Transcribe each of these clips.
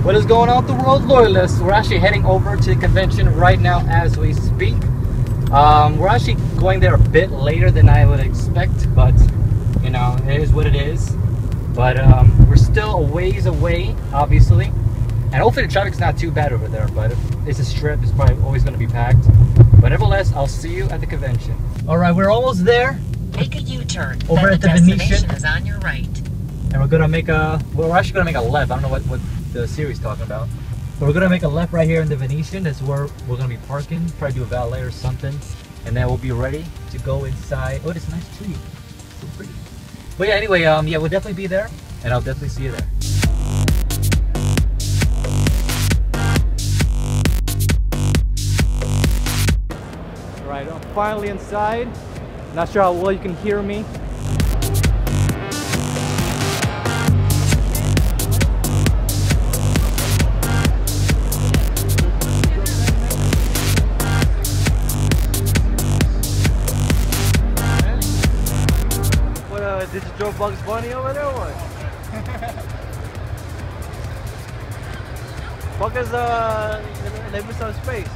What is going on with the world loyalists? We're actually heading over to the convention right now as we speak. We're actually going there a bit later than I would expect, but you know, it is what it is. But we're still a ways away, obviously, and hopefully the traffic's not too bad over there. But if it's a strip, it's probably always going to be packed. But nevertheless, I'll see you at the convention. All right, we're almost there. Make a U-turn. Over at the Venetian is on your right. And we're gonna make a, well, we're actually gonna make a left. I don't know what the series talking about. But we're gonna make a left right here in the Venetian. That's where we're gonna be parking. Probably do a valet or something. And then we'll be ready to go inside. Oh, this nice tree. So pretty. But yeah, anyway, yeah, we'll definitely be there. And I'll definitely see you there. Alright, I'm finally inside. Not sure how well you can hear me. Did you throw Bugs Bunny over there or what? Fuck is they missed some space.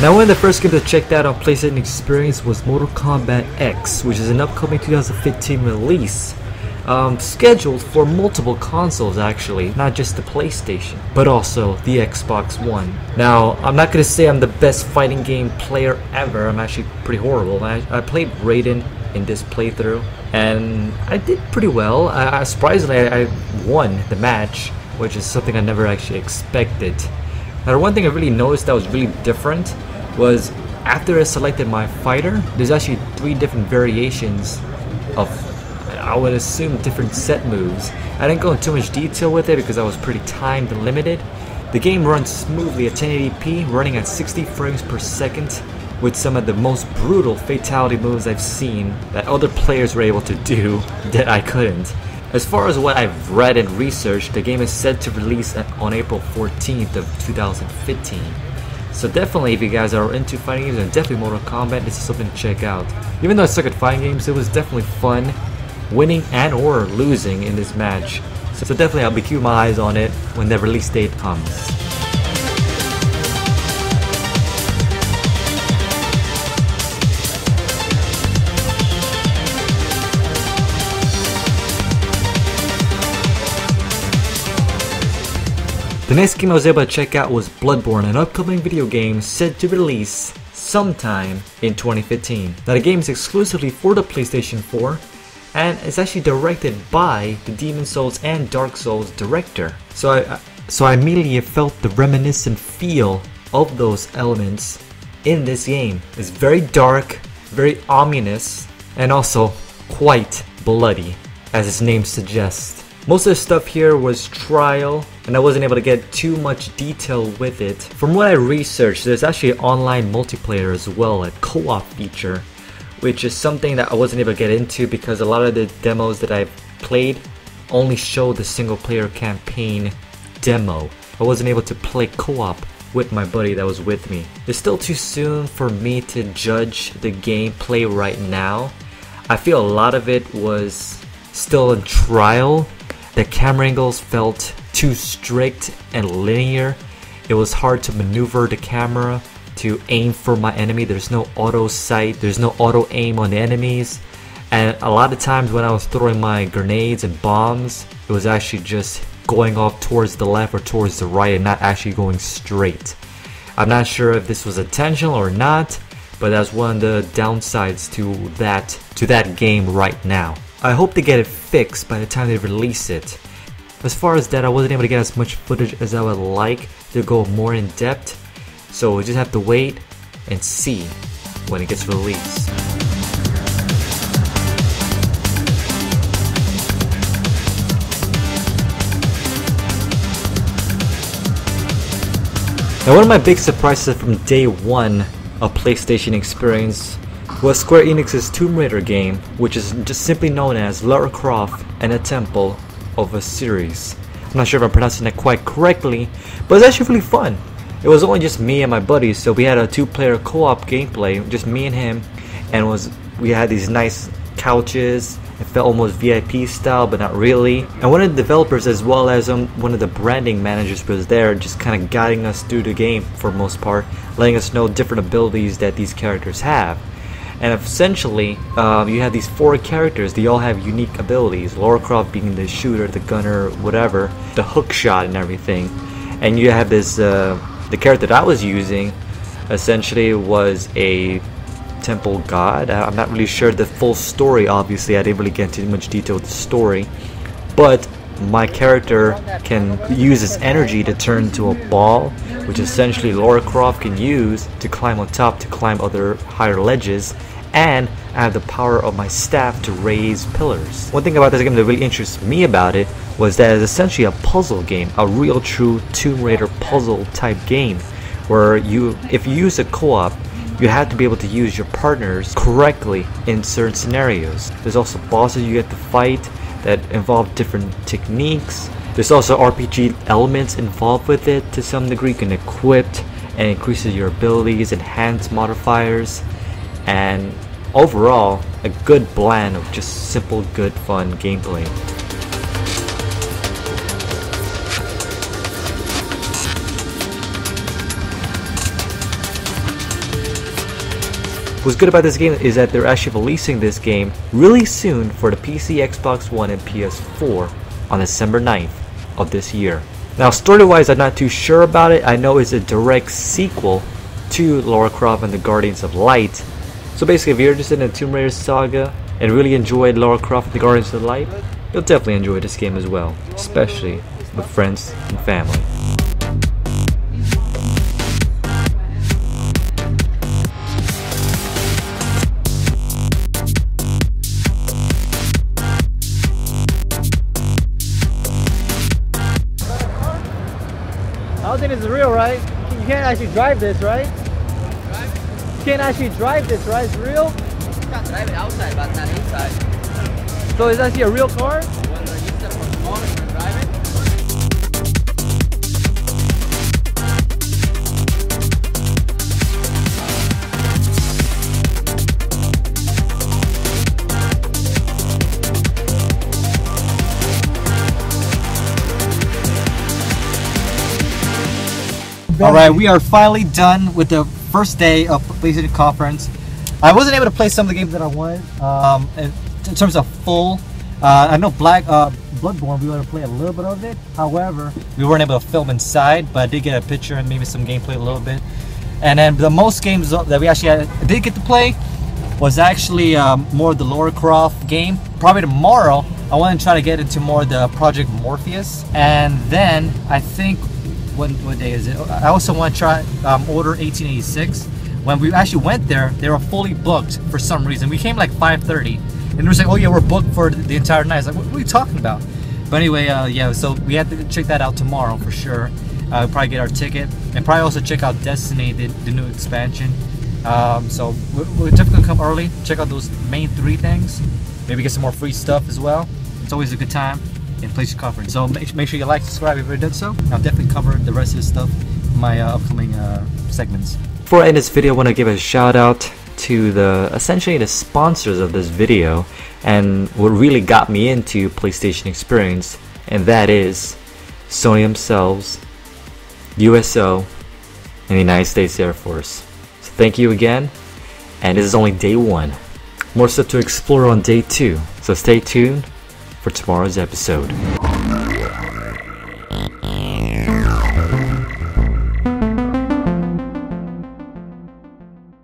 Now, one of the first games I checked out on PlayStation Experience was Mortal Kombat X, which is an upcoming 2015 release, scheduled for multiple consoles actually, not just the PlayStation, but also the Xbox One. Now, I'm not going to say I'm the best fighting game player ever. I'm actually pretty horrible. I played Raiden in this playthrough, and I did pretty well. Surprisingly, I won the match, which is something I never actually expected. Now, one thing I really noticed that was really different was after I selected my fighter, there's actually 3 different variations of, I would assume, different set moves. I didn't go into too much detail with it because I was pretty time limited. The game runs smoothly at 1080p, running at 60 frames per second, with some of the most brutal fatality moves I've seen that other players were able to do that I couldn't. As far as what I've read and researched, the game is set to release on April 14th of 2015. So definitely, if you guys are into fighting games and definitely Mortal Kombat, this is something to check out. Even though I suck at fighting games, it was definitely fun winning and or losing in this match. So definitely I'll be keeping my eyes on it when the release date comes. The next game I was able to check out was Bloodborne, an upcoming video game set to release sometime in 2015. Now, the game is exclusively for the PlayStation 4 and it's actually directed by the Demon Souls and Dark Souls director. So I immediately felt the reminiscent feel of those elements in this game. It's very dark, very ominous, and also quite bloody, as its name suggests. Most of the stuff here was trial, and I wasn't able to get too much detail with it. From what I researched, there's actually an online multiplayer as well, a co-op feature, which is something that I wasn't able to get into because a lot of the demos that I've played only show the single player campaign demo. I wasn't able to play co-op with my buddy that was with me. It's still too soon for me to judge the gameplay right now. I feel a lot of it was still in trial. The camera angles felt too strict and linear. It was hard to maneuver the camera to aim for my enemy. There's no auto sight, there's no auto aim on the enemies. And a lot of times when I was throwing my grenades and bombs, it was actually just going off towards the left or towards the right and not actually going straight. I'm not sure if this was intentional or not, but that's one of the downsides to that game right now. I hope to get it fixed by the time they release it. As far as that, I wasn't able to get as much footage as I would like to go more in depth, so we'll just have to wait and see when it gets released. Now, one of my big surprises from day one of PlayStation Experience was Square Enix's Tomb Raider game, which is just simply known as Lara Croft and a Temple of Osiris. I'm not sure if I'm pronouncing that quite correctly, but it's actually really fun. It was only just me and my buddies, so we had a 2-player co-op gameplay, just me and him, and we had these nice couches. It felt almost VIP style, but not really. And one of the developers, as well as one of the branding managers, was there, just kind of guiding us through the game for the most part, letting us know different abilities that these characters have. And essentially, you have these 4 characters. They all have unique abilities. Lara Croft being the shooter, the gunner, whatever, the hook shot and everything. And you have this, the character that I was using, essentially was a temple god. I'm not really sure the full story, obviously. I didn't really get into much detail with the story. But my character can use his energy to turn into a ball, which essentially Lara Croft can use to climb on top, to climb other higher ledges. And I have the power of my staff to raise pillars. One thing about this game that really interests me about it was that it's essentially a puzzle game, a real true Tomb Raider puzzle type game, where if you use a co-op, you have to be able to use your partners correctly in certain scenarios. There's also bosses you get to fight that involve different techniques. There's also RPG elements involved with it to some degree. You can equip and increases your abilities, enhance modifiers, and overall a good blend of just simple, good, fun gameplay. What's good about this game is that they're actually releasing this game really soon for the PC, Xbox One, and PS4 on December 9th of this year. Now, story-wise, I'm not too sure about it. I know it's a direct sequel to Lara Croft and the Guardians of Light. So basically, if you're interested in the Tomb Raider saga and really enjoyed Lara Croft and the Guardians of Light, you'll definitely enjoy this game as well, especially with friends and family. I don't think this is real, right? You can't actually drive this, right? You can't actually drive this, right? It's real? You can't drive it outside, but not inside. So it's actually a real car? When you set up a small, you can drive it. Alright, we are finally done with the first day of PlayStation Conference. I wasn't able to play some of the games that I wanted in terms of full. I know Bloodborne, we wanted to play a little bit of it. However, we weren't able to film inside, but I did get a picture and maybe some gameplay a little bit. And then the most games that we actually did get to play was actually more of the Lara Croft game. Probably tomorrow, I want to try to get into more of the Project Morpheus. And then I think, what day is it? I also want to try Order 1886. When we actually went there, they were fully booked for some reason. We came like 5:30, and they were saying, "Oh yeah, we're booked for the entire night." I was like, "What are you talking about?" But anyway, yeah. So we have to check that out tomorrow for sure. Probably get our ticket, and probably also check out Destiny, the new expansion. So we're definitely gonna come early, check out those main 3 things. Maybe get some more free stuff as well. It's always a good time in PlayStation Conference. So make sure you like, subscribe if you haven't done so. I'll definitely cover the rest of this stuff in my upcoming segments. Before I end this video, I want to give a shout out to essentially the sponsors of this video and what really got me into PlayStation experience, and that is Sony themselves, USO, and the United States Air Force. So thank you again, and this is only day 1. More stuff to explore on day 2, so stay tuned for tomorrow's episode.